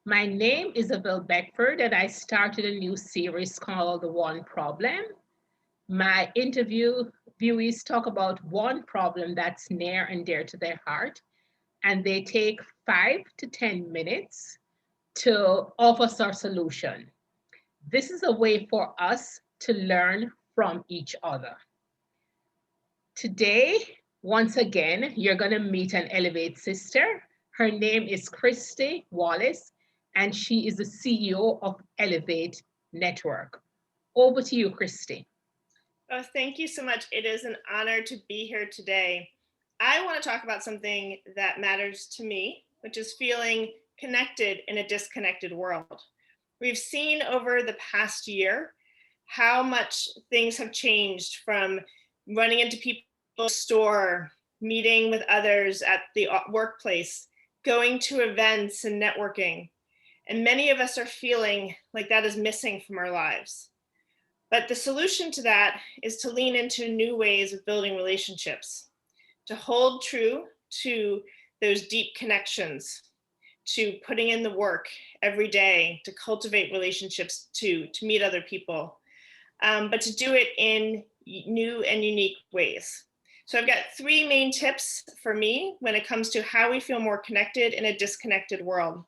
My name is Isabel Beckford, and I started a new series called The One Problem. My interviewees talk about one problem that's near and dear to their heart, and they take 5 to 10 minutes to offer us a solution. This is a way for us to learn from each other. Today, once again, you're going to meet an Elevate sister. Her name is Kristy Wallace, and she is the CEO of Ellevate Network. Over to you, Kristy. Oh, thank you so much. It is an honor to be here today. I want to talk about something that matters to me, which is feeling connected in a disconnected world. We've seen over the past year how much things have changed from running into people's store, meeting with others at the workplace, going to events and networking. And many of us are feeling like that is missing from our lives. But the solution to that is to lean into new ways of building relationships, to hold true to those deep connections, to putting in the work every day, to cultivate relationships, to meet other people, but to do it in new and unique ways. So I've got three main tips for me when it comes to how we feel more connected in a disconnected world.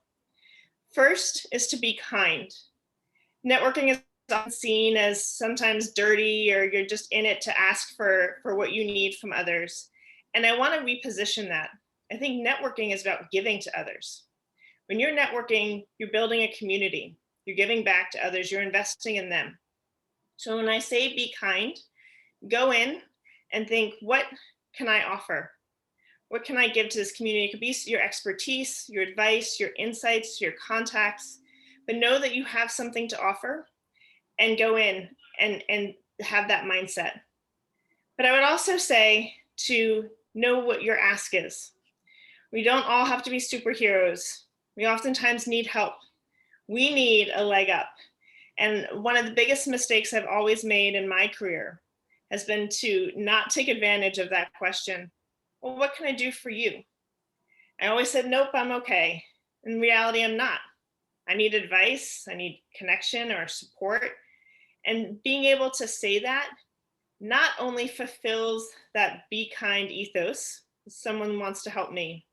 First is to be kind. Networking is often seen as sometimes dirty, or you're just in it to ask for what you need from others. And I want to reposition that. I think networking is about giving to others. When you're networking, you're building a community, you're giving back to others, you're investing in them. So when I say be kind, go in and think, what can I offer? What can I give to this community? It could be your expertise, your advice, your insights, your contacts, but know that you have something to offer and go in and have that mindset. But I would also say to know what your ask is. We don't all have to be superheroes. We oftentimes need help. We need a leg up. And one of the biggest mistakes I've always made in my career has been to not take advantage of that question. Well, what can I do for you? I always said, nope, I'm okay. In reality, I'm not. I need advice, I need connection or support. And being able to say that not only fulfills that be kind ethos, someone wants to help me,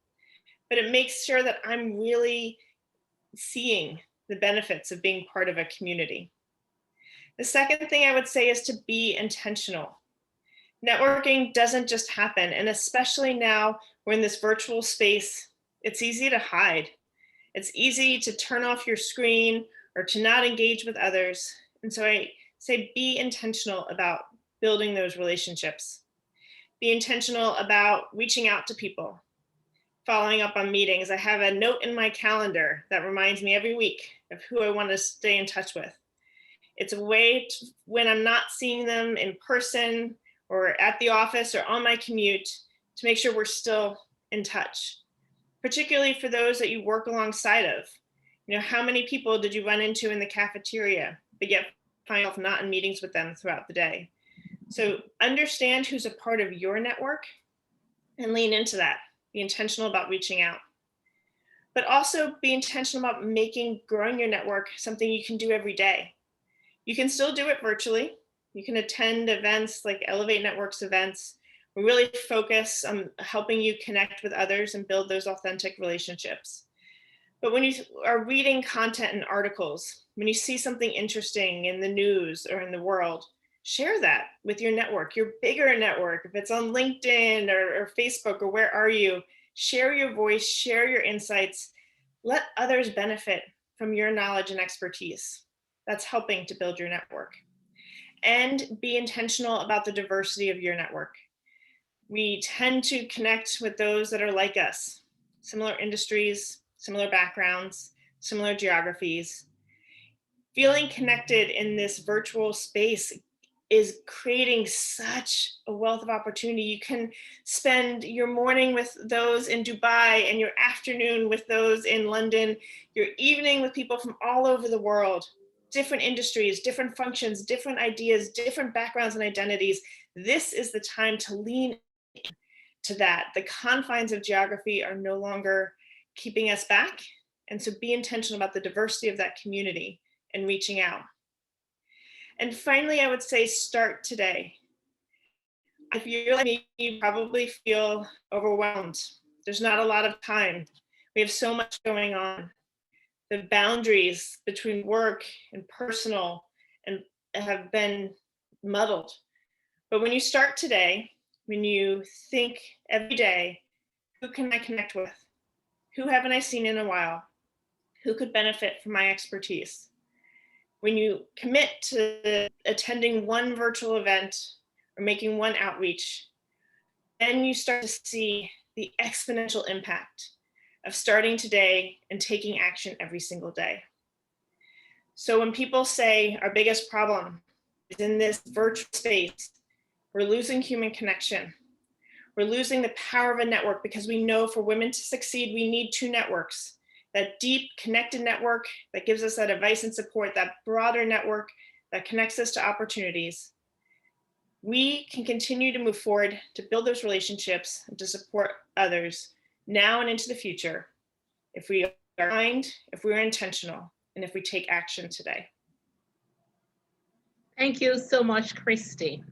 but it makes sure that I'm really seeing the benefits of being part of a community. The second thing I would say is to be intentional. Networking doesn't just happen, and especially now we're in this virtual space, it's easy to hide. It's easy to turn off your screen or to not engage with others. And so I say be intentional about building those relationships. Be intentional about reaching out to people, following up on meetings. I have a note in my calendar that reminds me every week of who I want to stay in touch with. It's a way to, when I'm not seeing them in person or at the office or on my commute, to make sure we're still in touch, particularly for those that you work alongside of. You know, how many people did you run into in the cafeteria, but yet find yourself not in meetings with them throughout the day? So understand who's a part of your network and lean into that. Be intentional about reaching out. But also be intentional about growing your network something you can do every day. You can still do it virtually. You can attend events like Ellevate Network's events. We really focus on helping you connect with others and build those authentic relationships. But when you are reading content and articles, when you see something interesting in the news or in the world, share that with your network, your bigger network. If it's on LinkedIn or Facebook or where are you, share your voice, share your insights. Let others benefit from your knowledge and expertise. That's helping to build your network. And be intentional about the diversity of your network. We tend to connect with those that are like us, similar industries, similar backgrounds, similar geographies. Feeling connected in this virtual space is creating such a wealth of opportunity. You can spend your morning with those in Dubai and your afternoon with those in London, your evening with people from all over the world, different industries, different functions, different ideas, different backgrounds and identities. This is the time to lean into that. The confines of geography are no longer keeping us back, And so be intentional about the diversity of that community and reaching out. And finally, I would say start today. If you're like me, you probably feel overwhelmed. There's not a lot of time. We have so much going on. The boundaries between work and personal and have been muddled. But when you start today, when you think every day, who can I connect with? Who haven't I seen in a while? Who could benefit from my expertise? When you commit to attending one virtual event or making one outreach, then you start to see the exponential impact of starting today and taking action every single day. So when people say our biggest problem is in this virtual space, we're losing human connection. We're losing the power of a network, because we know for women to succeed, we need two networks. That deep connected network that gives us that advice and support, that broader network that connects us to opportunities. We can continue to move forward to build those relationships and to support others now and into the future if we are kind, if we are intentional, and if we take action today. Thank you so much, Kristy.